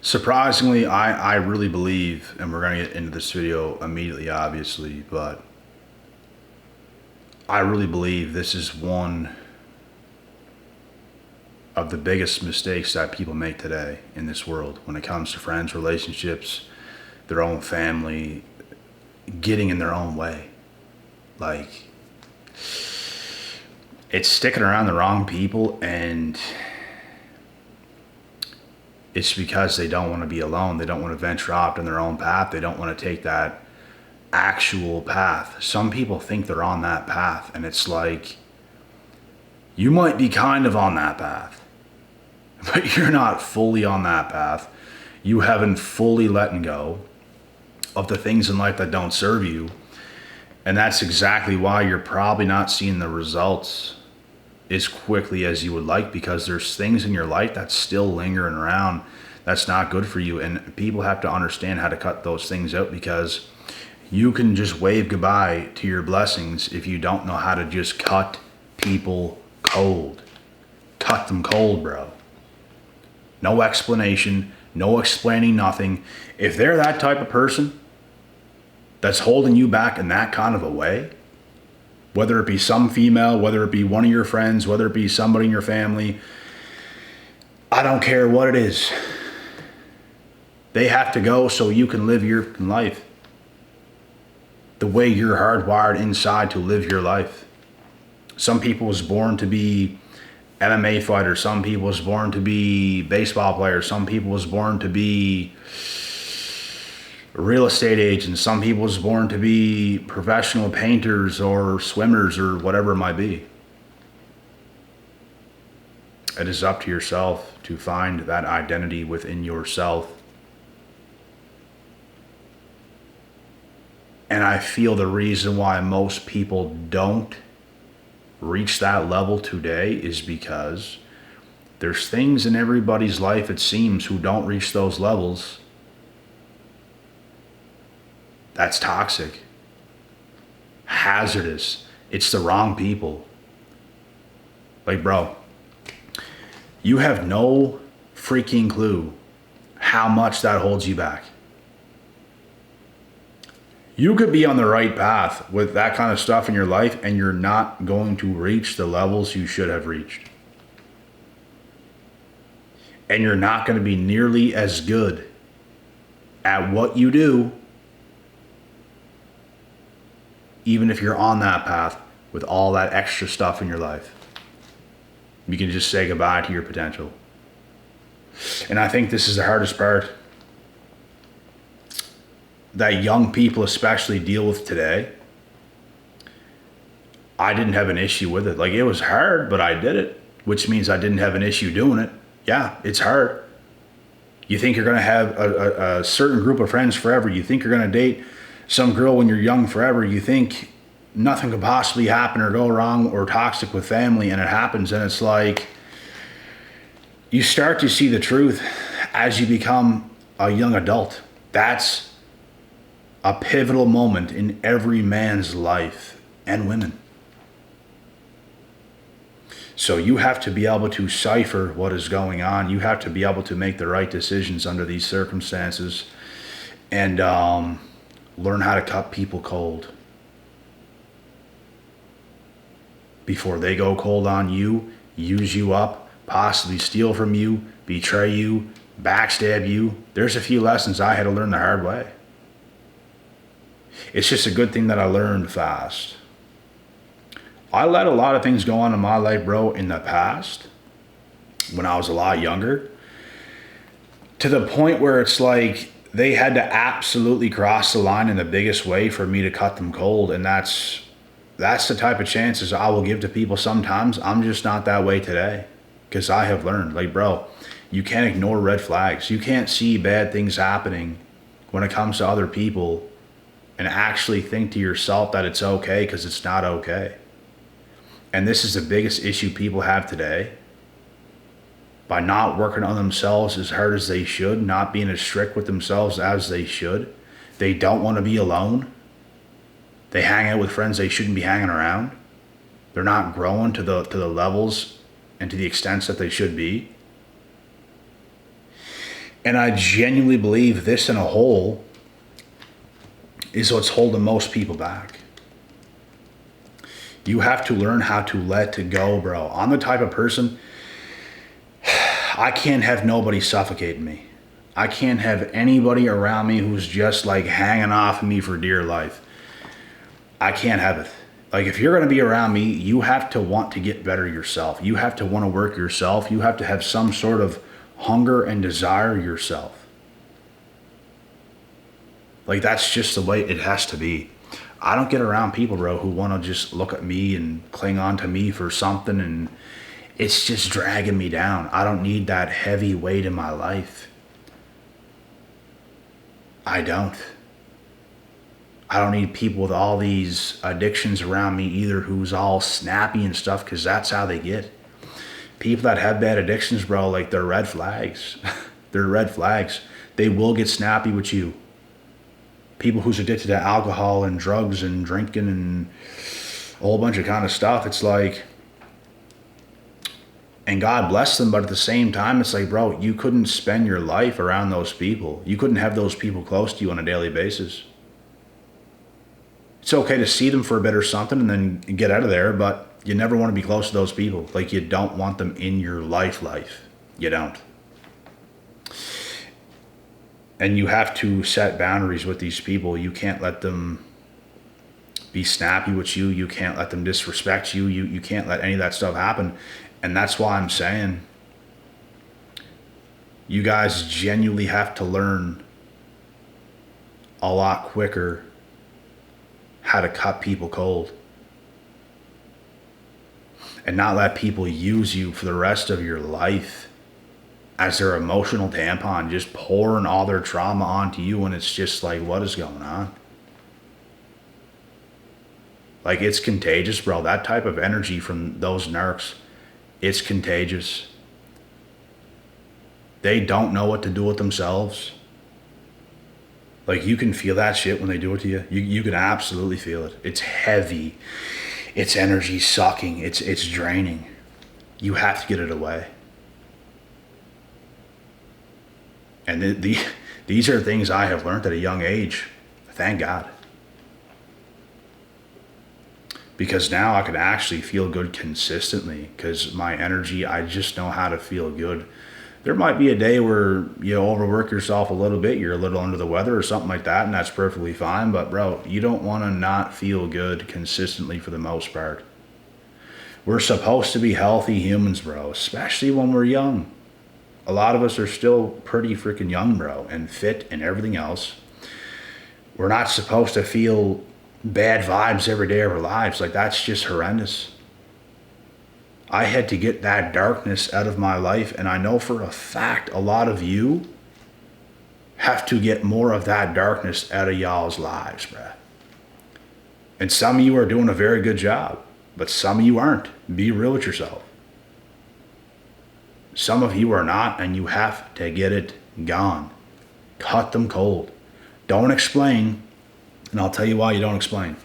Surprisingly, I really believe, and we're going to get into this video immediately, obviously, but I really believe this is one of the biggest mistakes that people make today in this world when it comes to friends, relationships, their own family, getting in their own way. Like, it's sticking around the wrong people, and it's because they don't want to be alone. They don't want to venture off on their own path. They don't want to take that actual path. Some people think they're on that path, and it's like, you might be kind of on that path, but you're not fully on that path. You haven't fully let go of the things in life that don't serve you. And that's exactly why you're probably not seeing the results as quickly as you would like, because there's things in your life that's still lingering around that's not good for you. And people have to understand how to cut those things out, because you can just wave goodbye to your blessings if you don't know how to just cut people cold. Cut them cold, bro. No explanation, no explaining nothing. If they're that type of person that's holding you back in that kind of a way, whether it be some female, whether it be one of your friends, whether it be somebody in your family, I don't care what it is. They have to go so you can live your life the way you're hardwired inside to live your life. Some people was born to be MMA fighters. Some people was born to be baseball players. Some people was born to be real estate agents. Some people was born to be professional painters or swimmers or whatever it might be. It is up to yourself to find that identity within yourself. And I feel the reason why most people don't reach that level today is because there's things in everybody's life, it seems, who don't reach those levels. That's toxic, hazardous. It's the wrong people. Like, bro, you have no freaking clue how much that holds you back. You could be on the right path with that kind of stuff in your life, and you're not going to reach the levels you should have reached. And you're not going to be nearly as good at what you do, even if you're on that path with all that extra stuff in your life. You can just say goodbye to your potential. And I think this is the hardest part that young people especially deal with today. I didn't have an issue with it. Like, it was hard, but I did it, which means I didn't have an issue doing it. Yeah, it's hard. You think you're going to have a certain group of friends forever. You think you're going to date some girl when you're young forever. You think nothing could possibly happen or go wrong or toxic with family, and it happens. And it's like, you start to see the truth as you become a young adult. That's a pivotal moment in every man's life and women. So you have to be able to cipher what is going on. You have to be able to make the right decisions under these circumstances, and learn how to cut people cold before they go cold on you, use you up, possibly steal from you, betray you, backstab you. There's a few lessons I had to learn the hard way. It's just a good thing that I learned fast. I let a lot of things go on in my life, bro, in the past, when I was a lot younger, to the point where it's like they had to absolutely cross the line in the biggest way for me to cut them cold. And that's the type of chances I will give to people sometimes. I'm just not that way today, because I have learned, like, bro, you can't ignore red flags. You can't see bad things happening when it comes to other people and actually think to yourself that it's okay, because it's not okay. And this is the biggest issue people have today. By not working on themselves as hard as they should, not being as strict with themselves as they should. They don't want to be alone. They hang out with friends they shouldn't be hanging around. They're not growing to the levels and to the extents that they should be. And I genuinely believe this in a whole is what's holding most people back. You have to learn how to let it go, bro. I'm the type of person, I can't have nobody suffocating me. I can't have anybody around me who's just like hanging off of me for dear life. I can't have it. Like, if you're going to be around me, you have to want to get better yourself. You have to want to work yourself. You have to have some sort of hunger and desire yourself. Like, that's just the way it has to be. I don't get around people, bro, who want to just look at me and cling on to me for something, and it's just dragging me down. I don't need that heavy weight in my life. I don't need people with all these addictions around me either, who's all snappy and stuff, because that's how they get. People that have bad addictions, bro, like, they're red flags. They're red flags. They will get snappy with you. People who's addicted to alcohol and drugs and drinking and a whole bunch of kind of stuff, it's like, and God bless them, but at the same time, it's like, bro, you couldn't spend your life around those people. You couldn't have those people close to you on a daily basis. It's okay to see them for a bit or something and then get out of there, but you never want to be close to those people. Like, you don't want them in your life. You don't. And you have to set boundaries with these people. You can't let them be snappy with you. You can't let them disrespect you. You can't let any of that stuff happen. And that's why I'm saying, you guys genuinely have to learn a lot quicker how to cut people cold. And not let people use you for the rest of your life as their emotional tampon, just pouring all their trauma onto you, and it's just like, what is going on? Like, it's contagious, bro. That type of energy from those narcs, it's contagious. They don't know what to do with themselves. Like, you can feel that shit when they do it to you. You can absolutely feel it. It's heavy. It's energy sucking. It's draining. You have to get it away. And these are things I have learned at a young age. Thank God. Because now I can actually feel good consistently, because my energy, I just know how to feel good. There might be a day where you overwork yourself a little bit, you're a little under the weather or something like that, and that's perfectly fine. But bro, you don't want to not feel good consistently for the most part. We're supposed to be healthy humans, bro, especially when we're young. A lot of us are still pretty freaking young, bro, and fit and everything else. We're not supposed to feel bad vibes every day of our lives. Like, that's just horrendous. I had to get that darkness out of my life, and I know for a fact a lot of you have to get more of that darkness out of y'all's lives, bruh. And some of you are doing a very good job, but some of you aren't. Be real with yourself. Some of you are not, and you have to get it gone. Cut them cold. Don't explain, and I'll tell you why you don't explain.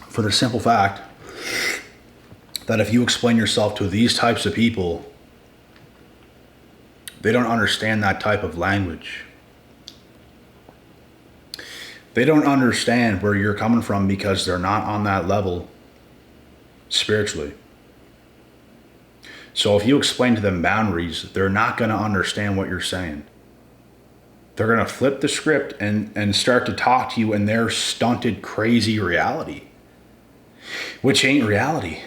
For the simple fact that if you explain yourself to these types of people, they don't understand that type of language. They don't understand where you're coming from because they're not on that level spiritually. So if you explain to them boundaries, they're not going to understand what you're saying. They're going to flip the script and start to talk to you in their stunted, crazy reality, which ain't reality.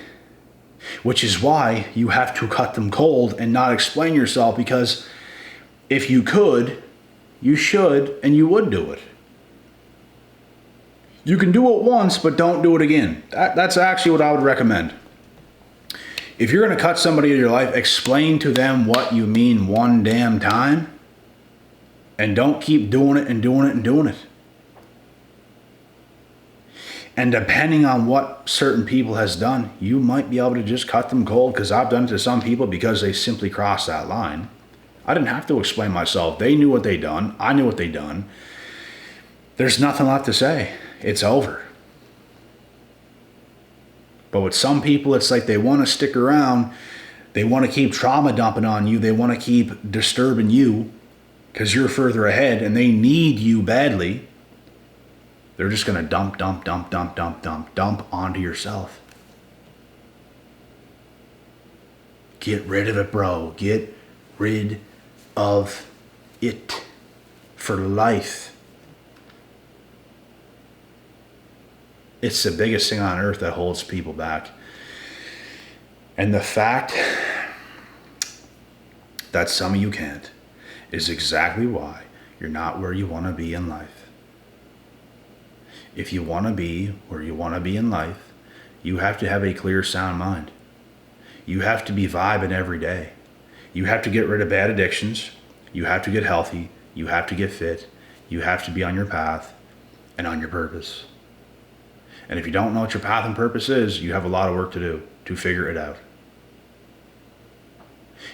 Which is why you have to cut them cold and not explain yourself, because if you could, you should, and you would do it. You can do it once, but don't do it again. That's actually what I would recommend. If you're going to cut somebody in your life, explain to them what you mean one damn time, and don't keep doing it and doing it and doing it. And depending on what certain people has done, you might be able to just cut them cold, because I've done it to some people because they simply crossed that line. I didn't have to explain myself. They knew what they done. I knew what they done. There's nothing left to say. It's over. But with some people, it's like they want to stick around They want to keep trauma dumping on you. They want to keep disturbing you because you're further ahead and they need you badly. They're just going to dump onto yourself. Get rid of it, bro. Get rid of it for life. It's the biggest thing on earth that holds people back. And the fact that some of you can't is exactly why you're not where you want to be in life. If you want to be where you want to be in life, you have to have a clear, sound mind. You have to be vibing every day. You have to get rid of bad addictions. You have to get healthy. You have to get fit. You have to be on your path and on your purpose. And if you don't know what your path and purpose is, you have a lot of work to do to figure it out.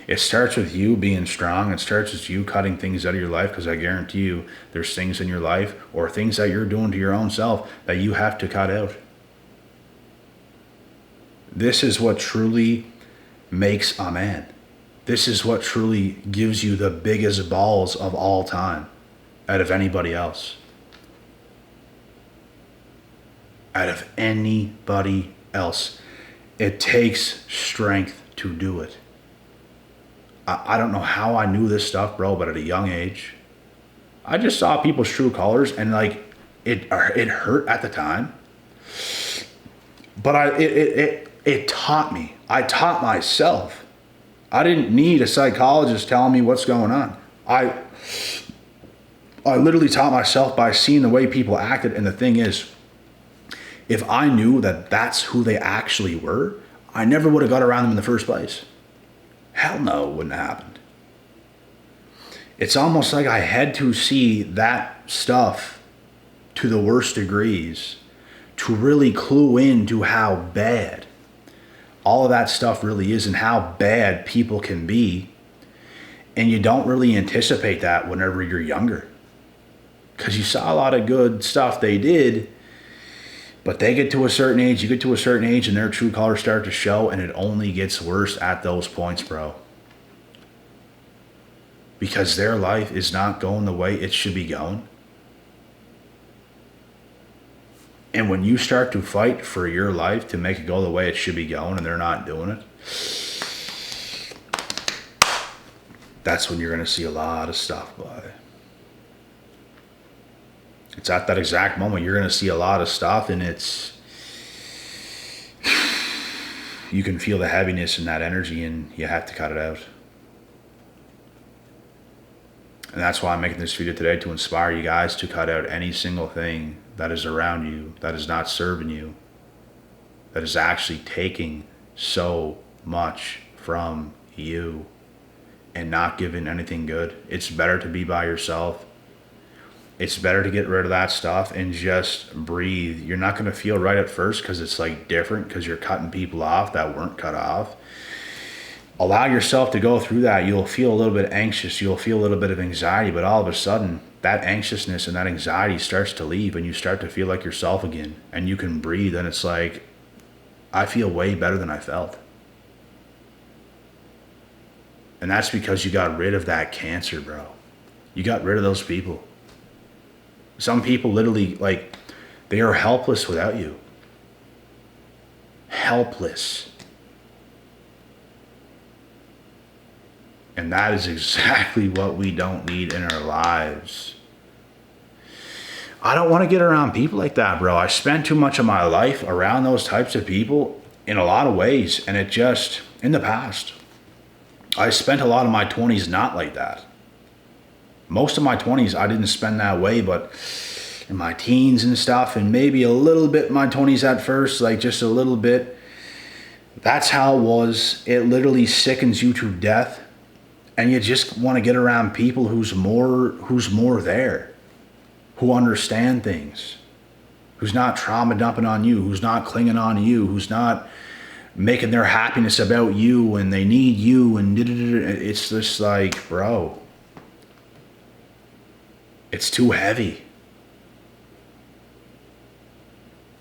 It starts with you being strong. It starts with you cutting things out of your life, because I guarantee you there's things in your life or things that you're doing to your own self that you have to cut out. This is what truly makes a man. This is what truly gives you the biggest balls of all time out of anybody else. Out of anybody else. It takes strength to do it. I don't know how I knew this stuff, bro, but at a young age, I just saw people's true colors, and like it hurt at the time. But it taught me. I taught myself. I didn't need a psychologist telling me what's going on. I literally taught myself by seeing the way people acted. And the thing is, if I knew that that's who they actually were, I never would have got around them in the first place. Hell no, it wouldn't have happened. It's almost like I had to see that stuff to the worst degrees to really clue into how bad all of that stuff really is and how bad people can be. And you don't really anticipate that whenever you're younger, because you saw a lot of good stuff they did, but they get to a certain age, you get to a certain age, and their true colors start to show, and it only gets worse at those points, bro. Because their life is not going the way it should be going. And when you start to fight for your life to make it go the way it should be going, and they're not doing it, that's when you're going to see a lot of stuff, boy. It's at that exact moment you're going to see a lot of stuff, and you can feel the heaviness in that energy, and you have to cut it out. And that's why I'm making this video today, to inspire you guys to cut out any single thing that is around you, that is not serving you, that is actually taking so much from you and not giving anything good. It's better to be by yourself. It's better to get rid of that stuff and just breathe. You're not going to feel right at first because it's like different, because you're cutting people off that weren't cut off. Allow yourself to go through that. You'll feel a little bit anxious. You'll feel a little bit of anxiety, but all of a sudden that anxiousness and that anxiety starts to leave, and you start to feel like yourself again, and you can breathe. And it's like, I feel way better than I felt. And that's because you got rid of that cancer, bro. You got rid of those people. Some people literally, like, they are helpless without you. Helpless. And that is exactly what we don't need in our lives. I don't want to get around people like that, bro. I spent too much of my life around those types of people in a lot of ways. And it just, in the past, I spent a lot of my 20s not like that. Most of my 20s, I didn't spend that way, but in my teens and stuff, and maybe a little bit in my 20s at first, like just a little bit, that's how it was. It literally sickens you to death. And you just want to get around people who's more there, who understand things, who's not trauma dumping on you, who's not clinging on to you, who's not making their happiness about you and they need you, and it's just like, bro, it's too heavy.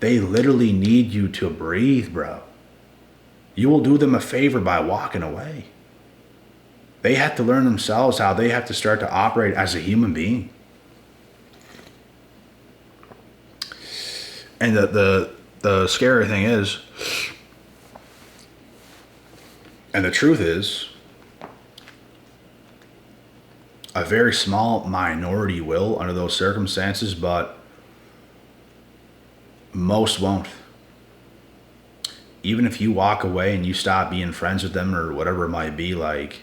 They literally need you to breathe, bro. You will do them a favor by walking away. They have to learn themselves how they have to start to operate as a human being. And the scary thing is, and the truth is, a very small minority will under those circumstances, but most won't. Even if you walk away and you stop being friends with them or whatever it might be, like,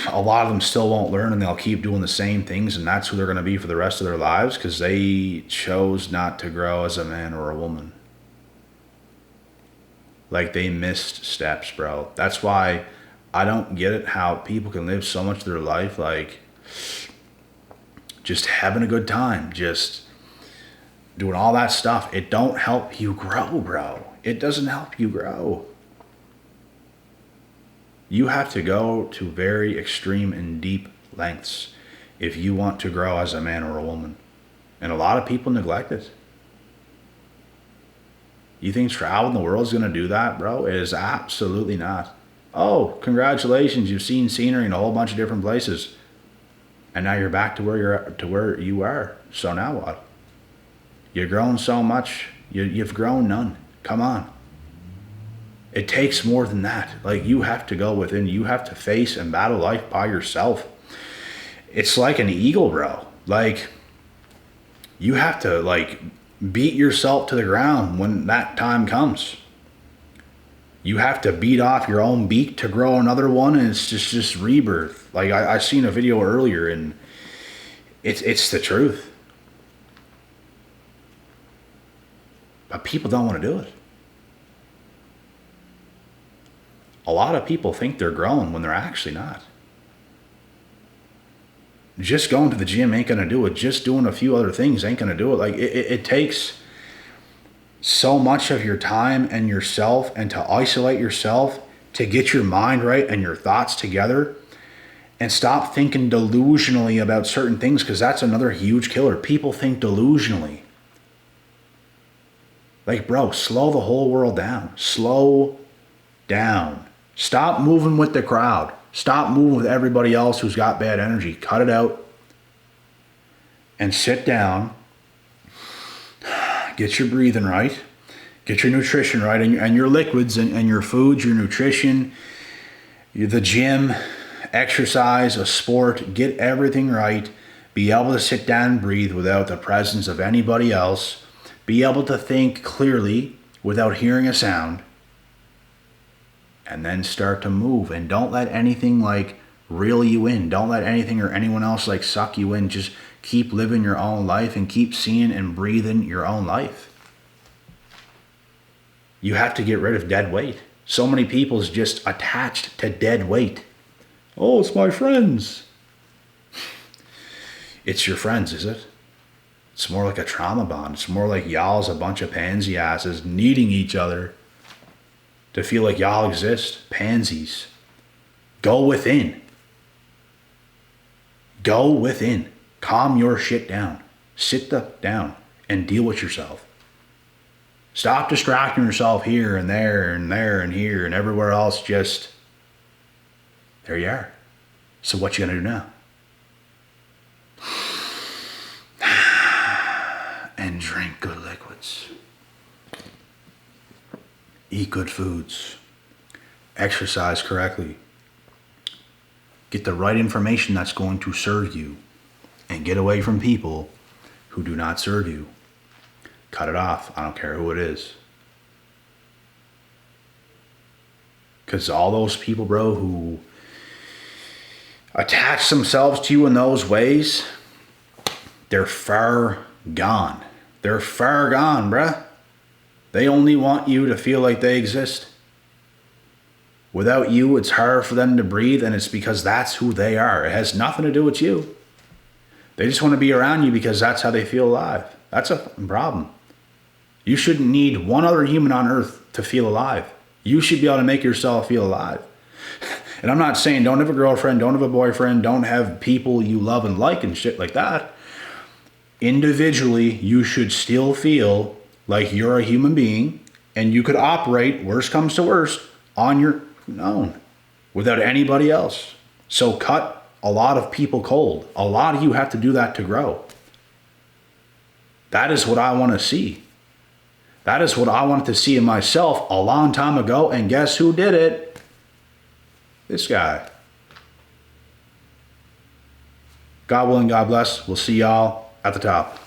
a lot of them still won't learn, and they'll keep doing the same things, and that's who they're going to be for the rest of their lives because they chose not to grow as a man or a woman. Like, they missed steps, bro. That's why I don't get it how people can live so much of their life like just having a good time, just doing all that stuff. It don't help you grow, bro. It doesn't help you grow. You have to go to very extreme and deep lengths if you want to grow as a man or a woman. And a lot of people neglect it. You think traveling the world is going to do that, bro? It is absolutely not. Oh, congratulations, you've seen scenery in a whole bunch of different places. And now you're back to where you are. So now what? You've grown so much. You've grown none. Come on. It takes more than that. Like, you have to go within. You have to face and battle life by yourself. It's like an eagle, bro. Like, you have to, like, beat yourself to the ground when that time comes. You have to beat off your own beak to grow another one, and it's just rebirth. Like, I seen a video earlier, and it's the truth. But people don't want to do it. A lot of people think they're growing when they're actually not. Just going to the gym ain't going to do it. Just doing a few other things ain't going to do it. Like, it takes so much of your time and yourself, and to isolate yourself, to get your mind right and your thoughts together, and stop thinking delusionally about certain things, because that's another huge killer. People think delusionally. Like, bro, slow the whole world down. Slow down. Stop moving with the crowd. Stop moving with everybody else who's got bad energy. Cut it out and sit down. Get your breathing right. Get your nutrition right, and your liquids and your foods, your nutrition, the gym, exercise, a sport. Get everything right. Be able to sit down and breathe without the presence of anybody else. Be able to think clearly without hearing a sound. And then start to move. And don't let anything like reel you in. Don't let anything or anyone else like suck you in. Just keep living your own life and keep seeing and breathing your own life. You have to get rid of dead weight. So many people's just attached to dead weight. Oh, it's my friends. It's your friends, is it? It's more like a trauma bond. It's more like y'all's a bunch of pansy asses needing each other to feel like y'all exist. Pansies. Go within. Go within. Calm your shit down. Sit down and deal with yourself. Stop distracting yourself here and there and there and here and everywhere else. Just, there you are. So what you gonna do now? And drink good liquids. Eat good foods. Exercise correctly. Get the right information that's going to serve you. And get away from people who do not serve you. Cut it off. I don't care who it is. Because all those people, bro, who attach themselves to you in those ways, they're far gone. They're far gone, bruh. They only want you to feel like they exist. Without you, it's hard for them to breathe, and it's because that's who they are. It has nothing to do with you. They just want to be around you because that's how they feel alive. That's a problem. You shouldn't need one other human on earth to feel alive. You should be able to make yourself feel alive. And I'm not saying don't have a girlfriend, don't have a boyfriend, don't have people you love and like and shit like that. Individually, you should still feel like you're a human being And you could operate, worst comes to worst, on your own without anybody else. So cut a lot of people cold. A lot of you have to do that to grow. That is what I want to see. That is what I wanted to see in myself a long time ago. And guess who did it? This guy. God willing, God bless. We'll see y'all at the top.